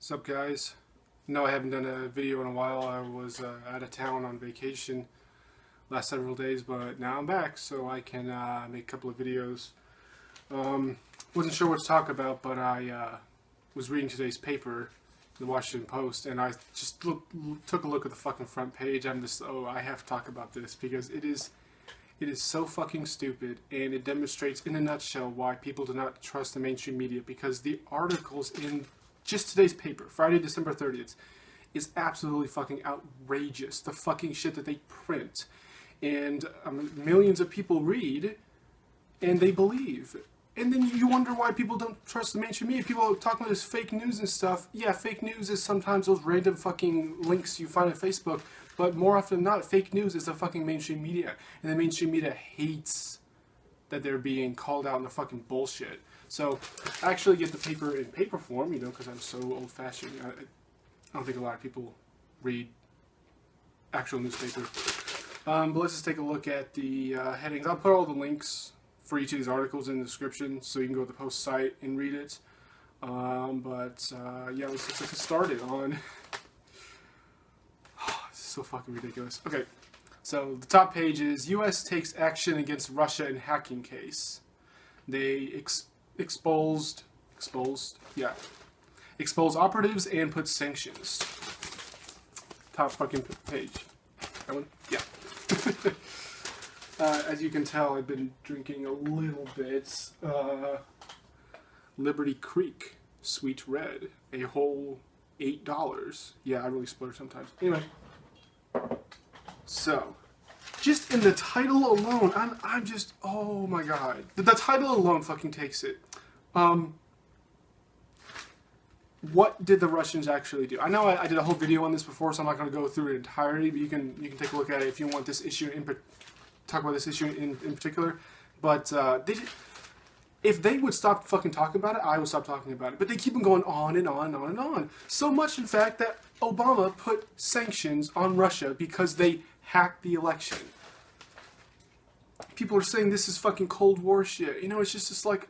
What's up, guys? No, I haven't done a video in a while. I was out of town on vacation last several days, but now I'm back, so I can make a couple of videos. Wasn't sure what to talk about, but I was reading today's paper, the Washington Post, and I just took a look at the fucking front page. I'm just, I have to talk about this because it is so fucking stupid, and it demonstrates in a nutshell why people do not trust the mainstream media, because the articles in just today's paper, Friday, December 30th, is absolutely fucking outrageous. The fucking shit that they print. And millions of people read, and they believe. And then you wonder why people don't trust the mainstream media. People are talking about this fake news and stuff. Yeah, fake news is sometimes those random fucking links you find on Facebook, but more often than not, fake news is the fucking mainstream media. And the mainstream media hates that they're being called out on the fucking bullshit. So I actually get the paper in paper form, you know, because I'm so old-fashioned. I don't think a lot of people read actual newspaper. But let's just take a look at the headings. I'll put all the links for each of these articles in the description, so you can go to the Post site and read it. Yeah, let's get started on... This is so fucking ridiculous. Okay, so the top page is U.S. takes action against Russia in hacking case. They expose operatives and put sanctions. Top fucking page. That one? Yeah. As you can tell, I've been drinking a little bit. Liberty Creek Sweet Red, a whole $8. Yeah, I really splurge sometimes. Anyway, so just in the title alone, I'm just, oh my god, the title alone fucking takes it. What did the Russians actually do? I know I did a whole video on this before, so I'm not going to go through it entirely, but you can take a look at it if you want this issue talk about this issue in particular. But if they would stop fucking talking about it, I would stop talking about it. But they keep on going on and on and on and on. So much, in fact, that Obama put sanctions on Russia because they hacked the election. People are saying this is fucking Cold War shit. You know, it's just like,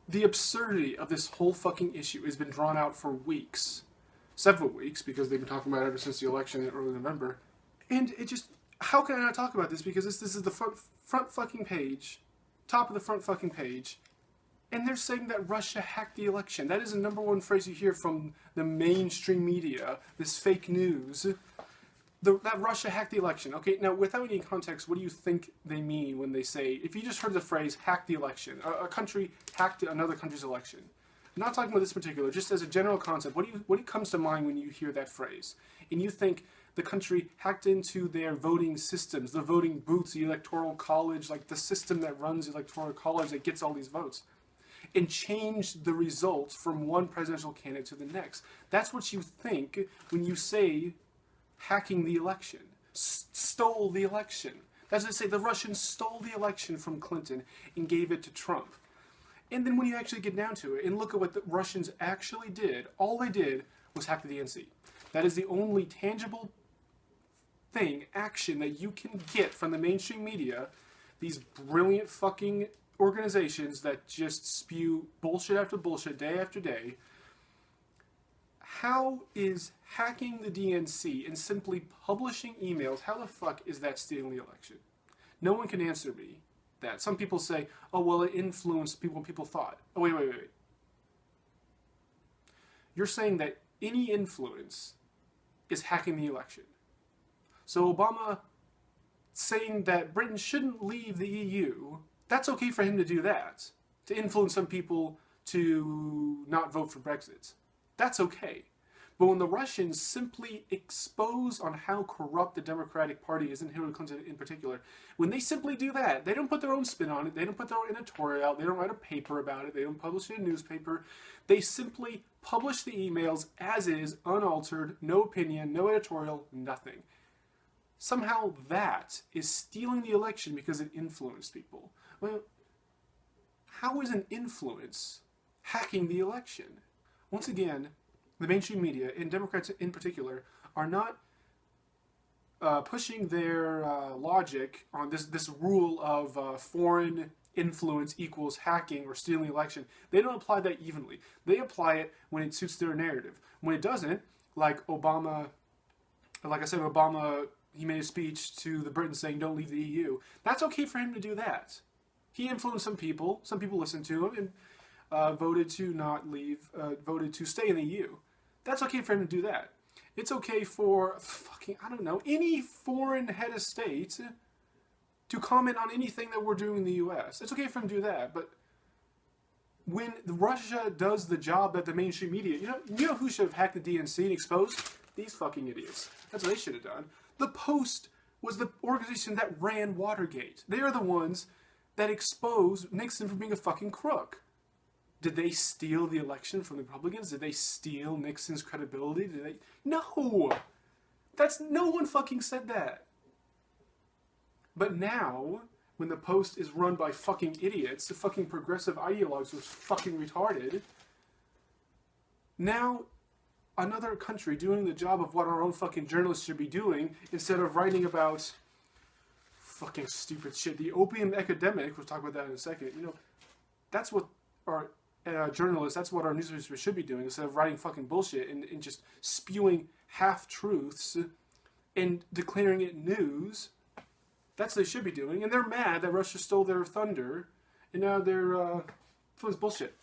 the absurdity of this whole fucking issue has been drawn out for weeks. Several weeks, because they've been talking about it ever since the election in early November. And it just, how can I not talk about this? Because this is the front fucking page, top of the front fucking page, and they're saying that Russia hacked the election. That is the #1 phrase you hear from the mainstream media, this fake news. That Russia hacked the election. Okay, now without any context, what do you think they mean when they say, if you just heard the phrase hack the election, a country hacked another country's election? I'm not talking about this particular, just as a general concept, what comes to mind when you hear that phrase? And you think the country hacked into their voting systems, the voting booths, the electoral college, like the system that runs the electoral college that gets all these votes, and changed the results from one presidential candidate to the next. That's what you think when you say hacking the election, stole the election. That's what they say, the Russians stole the election from Clinton and gave it to Trump. And then when you actually get down to it and look at what the Russians actually did, all they did was hack the DNC. That is the only tangible thing, action that you can get from the mainstream media, these brilliant fucking organizations that just spew bullshit after bullshit day after day. How is hacking the DNC and simply publishing emails, how the fuck is that stealing the election? No one can answer me that. Some people say, oh, well, it influenced people when people thought. Oh, wait. You're saying that any influence is hacking the election. So Obama saying that Britain shouldn't leave the EU, that's okay for him to do that, to influence some people to not vote for Brexit. That's okay. But when the Russians simply expose on how corrupt the Democratic Party is, and Hillary Clinton in particular, when they simply do that, they don't put their own spin on it, they don't put their own editorial out, they don't write a paper about it, they don't publish it in a newspaper, they simply publish the emails as is, unaltered, no opinion, no editorial, nothing. Somehow that is stealing the election because it influenced people. Well, how is an influence hacking the election? Once again, the mainstream media, and Democrats in particular, are not pushing their logic on this rule of foreign influence equals hacking or stealing the election. They don't apply that evenly. They apply it when it suits their narrative. When it doesn't, like Obama, like I said, Obama, he made a speech to the Britons saying don't leave the EU. That's okay for him to do that. He influenced some people listened to him and voted to not leave, voted to stay in the EU. That's okay for him to do that. It's okay for fucking, I don't know, any foreign head of state to comment on anything that we're doing in the US. It's okay for him to do that, but when Russia does the job that the mainstream media, you know who should have hacked the DNC and exposed? These fucking idiots. That's what they should have done. The Post was the organization that ran Watergate. They are the ones that exposed Nixon for being a fucking crook. Did they steal the election from the Republicans? Did they steal Nixon's credibility? Did they? No! No one fucking said that. But now, when the Post is run by fucking idiots, the fucking progressive ideologues who are fucking retarded, now another country doing the job of what our own fucking journalists should be doing, instead of writing about fucking stupid shit. The opium epidemic, we'll talk about that in a second, that's what our journalists, that's what our newspapers should be doing, instead of writing fucking bullshit and just spewing half-truths and declaring it news. That's what they should be doing. And they're mad that Russia stole their thunder, and now they're full of bullshit.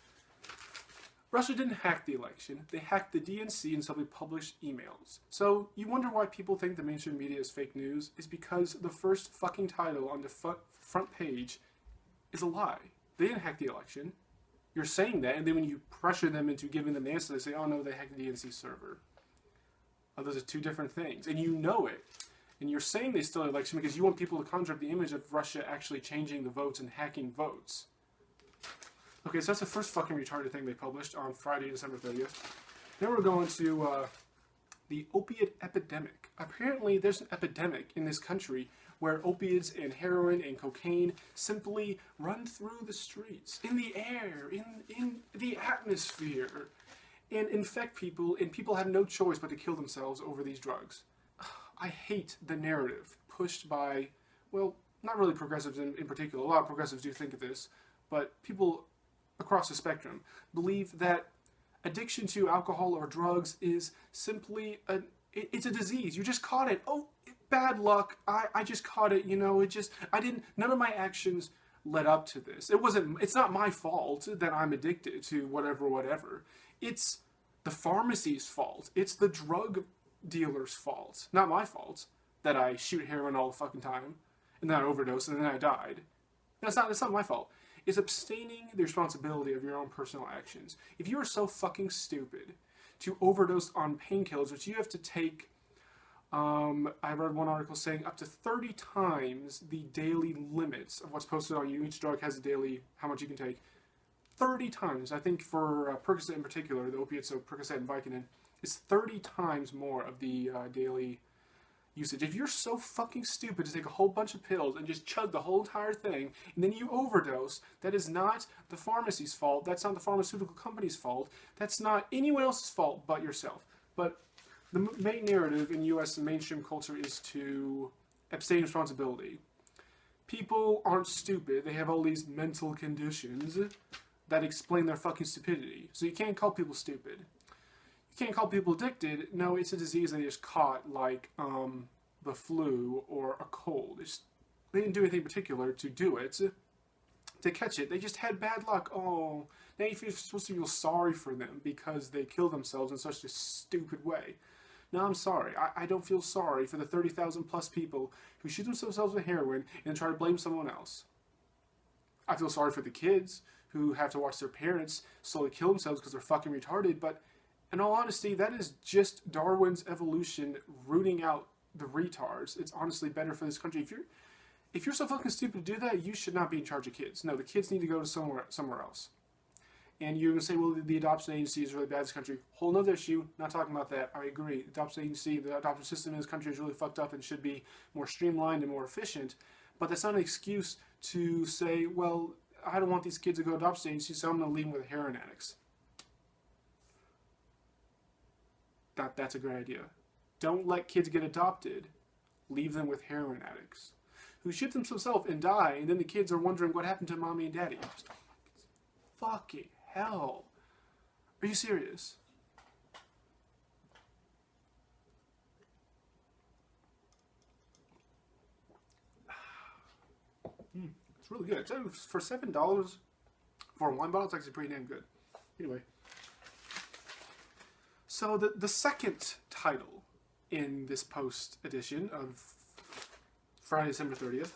Russia didn't hack the election. They hacked the DNC and simply published emails. So you wonder why people think the mainstream media is fake news? Is because the first fucking title on the front page is a lie. They didn't hack the election. You're saying that, and then when you pressure them into giving them the answer, they say, oh no, they hacked the DNC server. Oh, those are two different things. And you know it. And you're saying they stole the election because you want people to conjure up the image of Russia actually changing the votes and hacking votes. Okay, so that's the first fucking retarded thing they published on Friday, December 30th. Then we're going to the opiate epidemic. Apparently, there's an epidemic in this country where opiates and heroin and cocaine simply run through the streets, in the air, in the atmosphere, and infect people, and people have no choice but to kill themselves over these drugs. I hate the narrative pushed by, well, not really progressives in particular. A lot of progressives do think of this, but people across the spectrum believe that addiction to alcohol or drugs is simply it's a disease. You just caught it. Oh, bad luck. I just caught it. None of my actions led up to this. It's not my fault that I'm addicted to whatever. It's the pharmacy's fault. It's the drug dealer's fault. Not my fault that I shoot heroin all the fucking time and then I overdosed and then I died. That's not my fault. Is abstaining the responsibility of your own personal actions. If you are so fucking stupid to overdose on painkillers, which you have to take, I read one article saying up to 30 times the daily limits of what's posted on you. Each drug has a daily, how much you can take. 30 times. I think for Percocet in particular, the opiates, so Percocet and Vicodin, is 30 times more of the daily usage. If you're so fucking stupid to take a whole bunch of pills and just chug the whole entire thing, and then you overdose, that is not the pharmacy's fault. That's not the pharmaceutical company's fault. That's not anyone else's fault but yourself. But the main narrative in U.S. mainstream culture is to abstain responsibility. People aren't stupid. They have all these mental conditions that explain their fucking stupidity. So you can't call people stupid. You can't call people addicted. No, it's a disease they just caught, like the flu or a cold. They didn't do anything particular to do it, to catch it. They just had bad luck. Oh, now you're supposed to feel sorry for them because they killed themselves in such a stupid way. No, I'm sorry. I don't feel sorry for the 30,000 plus people who shoot themselves with heroin and try to blame someone else. I feel sorry for the kids who have to watch their parents slowly kill themselves because they're fucking retarded, but in all honesty, that is just Darwin's evolution rooting out the retards. It's honestly better for this country. If you're so fucking stupid to do that, you should not be in charge of kids. No, the kids need to go to somewhere else. And you're going to say, well, the adoption agency is really bad in this country. Whole nother issue. Not talking about that. I agree. The adoption agency, the adoption system in this country is really fucked up and should be more streamlined and more efficient. But that's not an excuse to say, well, I don't want these kids to go to adoption agency, so I'm going to leave them with heroin addicts. That's a great idea. Don't let kids get adopted. Leave them with heroin addicts. who shit themselves and die, and then the kids are wondering what happened to mommy and daddy. Just, fucking hell. Are you serious? It's really good. So for $7 for a wine bottle, it's actually pretty damn good. Anyway. So the second title in this post edition of Friday, December 30th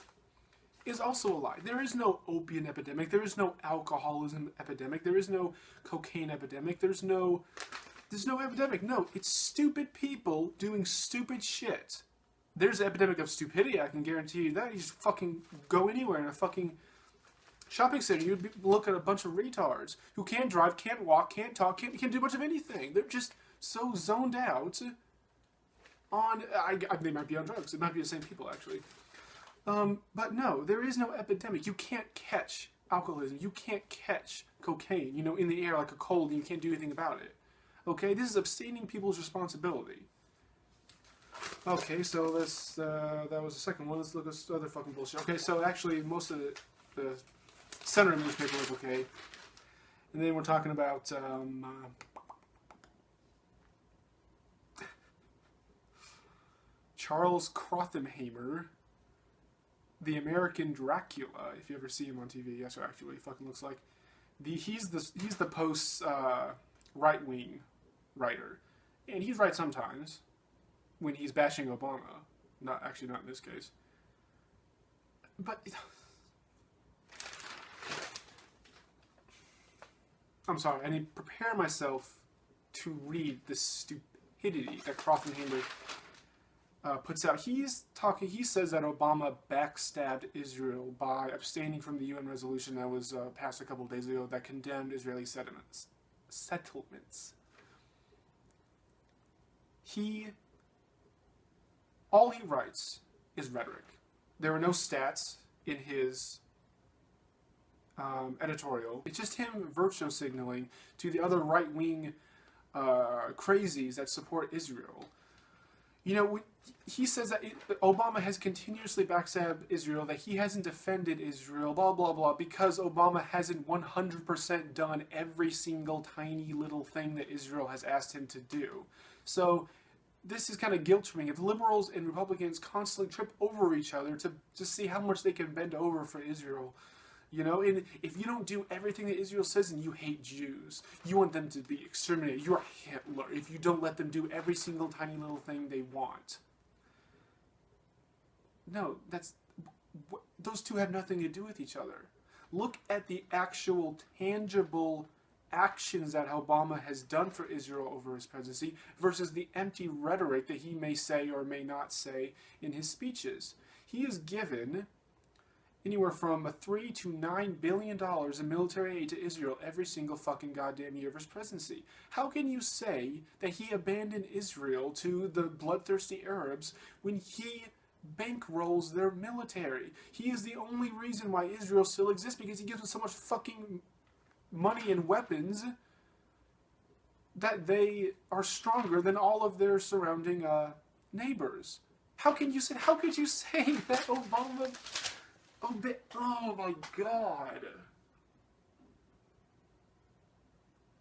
is also a lie. There is no opium epidemic. There is no alcoholism epidemic. There is no cocaine epidemic. There's no epidemic. No, it's stupid people doing stupid shit. There's an epidemic of stupidity, I can guarantee you that. You just fucking go anywhere in a fucking shopping center, you'd look at a bunch of retards who can't drive, can't walk, can't talk, can't do much of anything. They're just so zoned out on... they might be on drugs. It might be the same people, actually. But no, there is no epidemic. You can't catch alcoholism. You can't catch cocaine, you know, in the air like a cold, and you can't do anything about it. Okay? This is abstaining people's responsibility. Okay, so that was the second one. Let's look at this other fucking bullshit. Okay, so actually most of the center of the newspaper was okay. And then we're talking about Charles Krothenheimer, the American Dracula, if you ever see him on TV. That's what actually he fucking looks like. He's the Post's right-wing writer. And he's right sometimes when he's bashing Obama. Not in this case. But I'm sorry, I need to prepare myself to read the stupidity that Krothenheimer puts out. He says that Obama backstabbed Israel by abstaining from the UN resolution that was passed a couple of days ago that condemned Israeli settlements. All he writes is rhetoric. There are no stats in his editorial. It's just him virtue signaling to the other right-wing crazies that support Israel. You know, he says that Obama has continuously backstabbed Israel, that he hasn't defended Israel, blah, blah, blah, because Obama hasn't 100% done every single tiny little thing that Israel has asked him to do. So this is kind of guilt-tripping. If liberals and Republicans constantly trip over each other to see how much they can bend over for Israel, you know, and if you don't do everything that Israel says, and you hate Jews, you want them to be exterminated, you're Hitler if you don't let them do every single tiny little thing they want. No, those two have nothing to do with each other. Look at the actual tangible actions that Obama has done for Israel over his presidency versus the empty rhetoric that he may say or may not say in his speeches. He has given anywhere from $3 to $9 billion in military aid to Israel every single fucking goddamn year of his presidency. How can you say that he abandoned Israel to the bloodthirsty Arabs when he bankrolls their military? He is the only reason why Israel still exists, because he gives them so much fucking money and weapons that they are stronger than all of their surrounding neighbors. How could you say that Obama... Oh my God.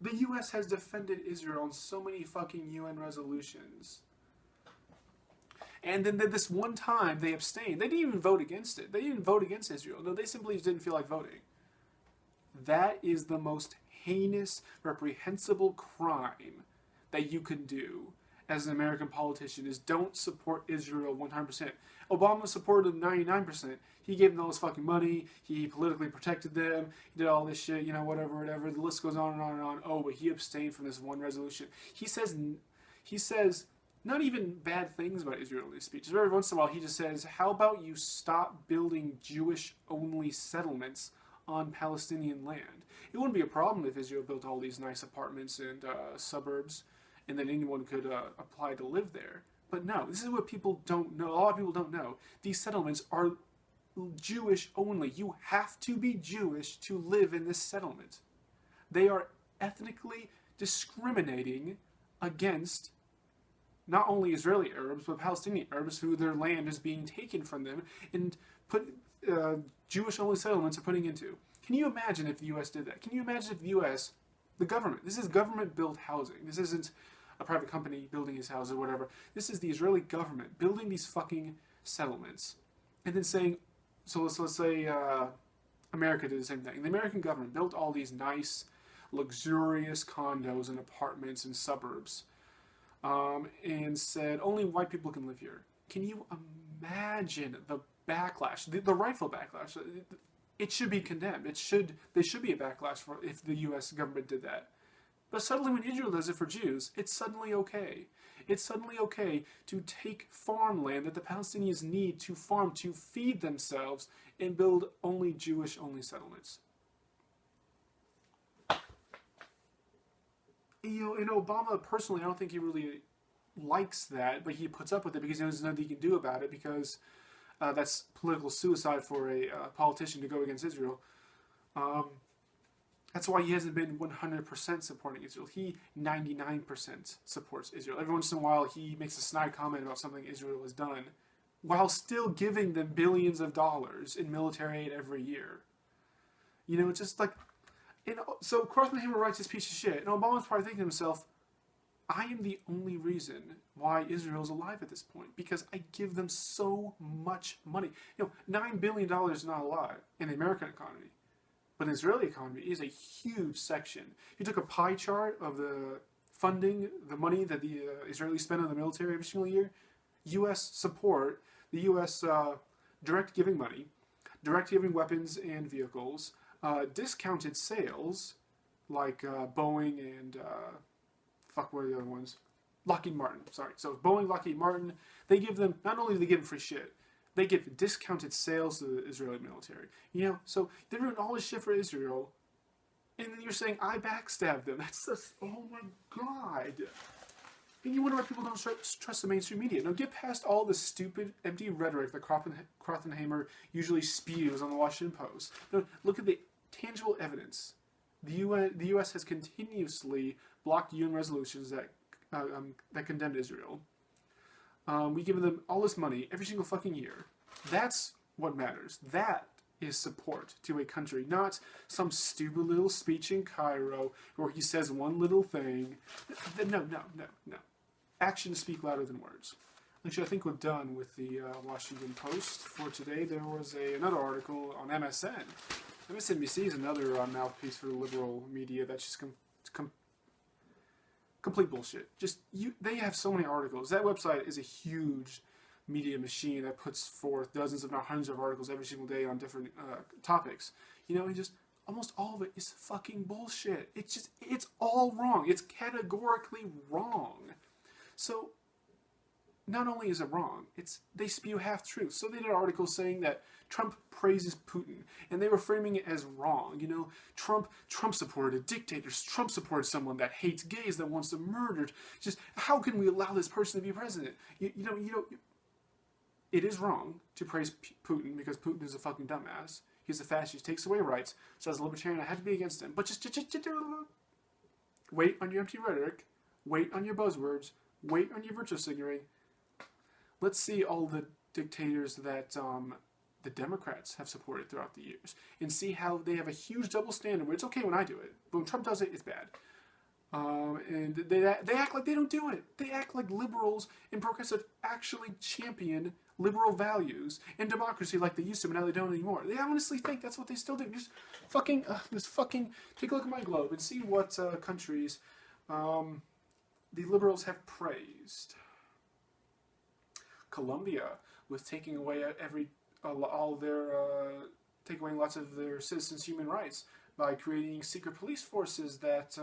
The U.S. has defended Israel on so many fucking UN resolutions. And then this one time they abstained. They didn't even vote against it. They didn't vote against Israel. No, they simply didn't feel like voting. That is the most heinous, reprehensible crime that you can do as an American politician, is don't support Israel 100%. Obama supported them 99%. He gave them all this fucking money. He politically protected them. He did all this shit, you know, whatever. The list goes on and on and on. Oh, but he abstained from this one resolution. He says not even bad things about Israel in his speeches. Every once in a while, he just says, how about you stop building Jewish-only settlements on Palestinian land? It wouldn't be a problem if Israel built all these nice apartments and suburbs, and then anyone could apply to live there. But no, this is what people don't know. A lot of people don't know. These settlements are Jewish only. You have to be Jewish to live in this settlement. They are ethnically discriminating against not only Israeli Arabs, but Palestinian Arabs who their land is being taken from them and put Jewish-only settlements are putting into. Can you imagine if the U.S. did that? Can you imagine if the U.S., the government, this is government-built housing. This isn't a private company building his house or whatever. This is the Israeli government building these fucking settlements and then saying, so let's say America did the same thing. The American government built all these nice, luxurious condos and apartments in suburbs and said only white people can live here. Can you imagine the backlash, the rightful backlash? It should be condemned. There should be a backlash for if the U.S. government did that. But suddenly when Israel does it for Jews, it's suddenly okay. It's suddenly okay to take farmland that the Palestinians need to farm to feed themselves and build only Jewish-only settlements. And Obama, personally, I don't think he really likes that, but he puts up with it because he knows there's nothing he can do about it because that's political suicide for a politician to go against Israel. That's why he hasn't been 100% supporting Israel. He 99% supports Israel. Every once in a while, he makes a snide comment about something Israel has done, while still giving them billions of dollars in military aid every year. You know, it's just like, so Crossman-Hammer writes this piece of shit, and Obama's probably thinking to himself, I am the only reason why Israel's alive at this point, because I give them so much money. You know, $9 billion is not a lot in the American economy. But the Israeli economy is a huge section. If you took a pie chart of the funding, the money that the Israelis spend on the military every single year, U.S. support, the U.S. Direct giving money, direct giving weapons and vehicles, discounted sales, like Boeing and, what are the other ones? Lockheed Martin, sorry. So Boeing, Lockheed Martin, they give them, not only do they give them free shit, they give discounted sales to the Israeli military. You know, so they're doing all this shit for Israel, and then you're saying, I backstabbed them. That's just, oh my God. And you wonder why people don't trust the mainstream media. Now get past all the stupid, empty rhetoric that Krothenheimer usually spews on the Washington Post. Now, look at the tangible evidence. The U.S. has continuously blocked UN resolutions that condemned Israel. We give them all this money every single fucking year. That's what matters. That is support to a country, not some stupid little speech in Cairo where he says one little thing. No. Actions speak louder than words. Actually, I think we're done with the Washington Post for today. There was another article on MSN. MSNBC is another mouthpiece for the liberal media that's just complete bullshit. They have so many articles. That website is a huge media machine that puts forth dozens, if not hundreds of articles every single day on different topics. You know, and just almost all of it is fucking bullshit. It's all wrong. It's categorically wrong. So, not only is it wrong, they spew half-truths. So they did an article saying that Trump praises Putin, and they were framing it as wrong. You know, Trump supported a dictator. Trump supported someone that hates gays, that wants them murdered. Just, how can we allow this person to be president? It is wrong to praise Putin, because Putin is a fucking dumbass. He's a fascist, takes away rights. So as a libertarian, I had to be against him. But just wait on your empty rhetoric, wait on your buzzwords, wait on your virtue signaling. Let's see all the dictators that the Democrats have supported throughout the years, and see how they have a huge double standard where it's okay when I do it, but when Trump does it, it's bad. And they act like they don't do it. They act like liberals and progressives actually champion liberal values and democracy like they used to, but now they don't anymore. They honestly think that's what they still do. Just fucking take a look at my globe and see what countries the liberals have praised. Colombia was taking away taking away lots of their citizens' human rights by creating secret police forces that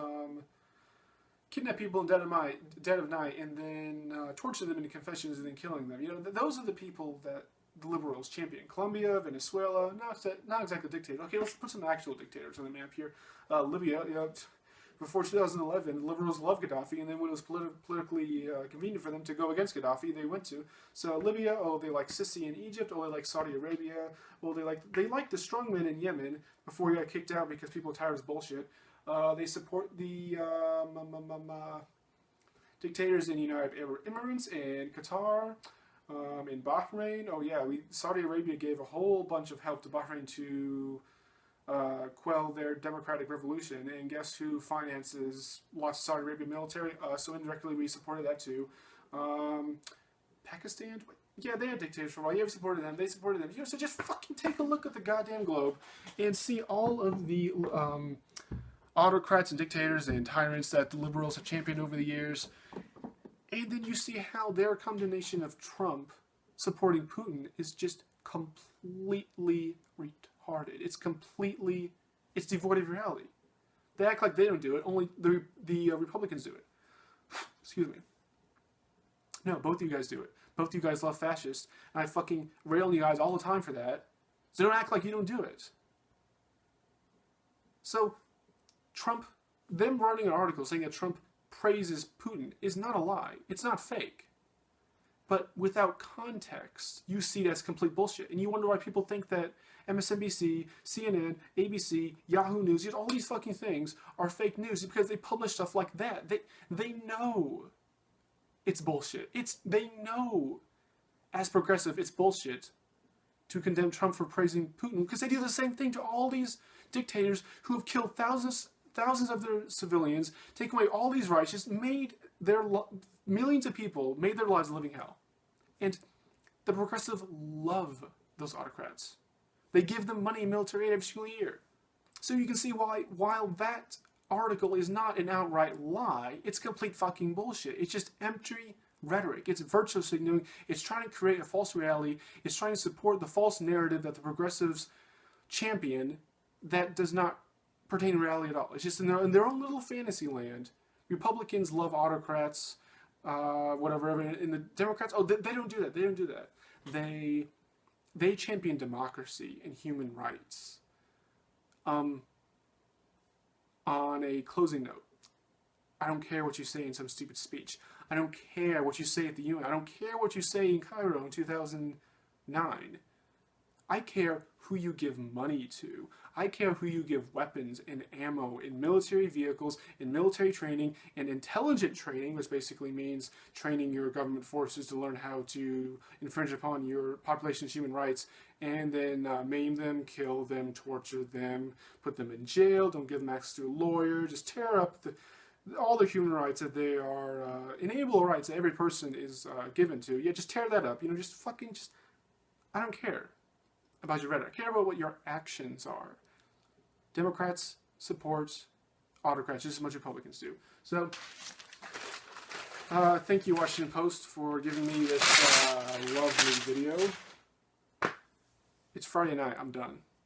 kidnap people in dead of night and then torture them into confessions and then killing them. You know, those are the people that the liberals champion. Colombia, Venezuela, not exactly dictators. Okay, let's put some actual dictators on the map here. Libya, you know, before 2011, the liberals loved Gaddafi, and then when it was politically convenient for them to go against Gaddafi, they went to. So Libya, they like Sisi in Egypt, they like Saudi Arabia, they like the strongmen in Yemen before he got kicked out because people are tired of his bullshit. They support the Dictators in United Arab Emirates and Qatar, in Bahrain. Oh yeah, Saudi Arabia gave a whole bunch of help to Bahrain to quell their democratic revolution. And guess who finances lots of Saudi Arabia military? So indirectly we supported that too. Pakistan? Yeah, they had dictators for a while. Yeah, we supported them. They supported them. You know, so just fucking take a look at the goddamn globe and see all of the autocrats and dictators and tyrants that the liberals have championed over the years. And then you see how their condemnation of Trump supporting Putin is just completely retarded. It's devoid of reality. They act like they don't do it. Only the Republicans do it. Excuse me. No, both of you guys do it. Both of you guys love fascists. And I fucking rail on you guys all the time for that. So don't act like you don't do it. So, Trump, them running an article saying that Trump praises Putin is not a lie. It's not fake. But without context, you see that's complete bullshit. And you wonder why people think that MSNBC, CNN, ABC, Yahoo News, all these fucking things are fake news because they publish stuff like that. They know it's bullshit. They know, as progressive, it's bullshit to condemn Trump for praising Putin because they do the same thing to all these dictators who have killed thousands of their civilians, taken away all these rights, just made millions of people made their lives a living hell. And the progressive love those autocrats. They give them money and military aid every single year. So you can see why, while that article is not an outright lie, it's complete fucking bullshit. It's just empty rhetoric. It's virtue signaling. It's trying to create a false reality. It's trying to support the false narrative that the progressives champion that does not pertain to reality at all. It's just in their own little fantasy land. Republicans love autocrats, whatever. And the Democrats, they don't do that. They don't do that. They champion democracy and human rights. On a closing note, I don't care what you say in some stupid speech. I don't care what you say at the UN. I don't care what you say in Cairo in 2009. I care who you give money to. I care who you give weapons and ammo and military vehicles and military training and intelligent training, which basically means training your government forces to learn how to infringe upon your population's human rights and then maim them, kill them, torture them, put them in jail, don't give them access to a lawyer, just tear up all the human rights that they are, inalienable rights that every person is given to. Yeah, just tear that up. I don't care about your rhetoric. I care about what your actions are. Democrats support autocrats just as much as Republicans do. So, thank you, Washington Post, for giving me this lovely video. It's Friday night. I'm done.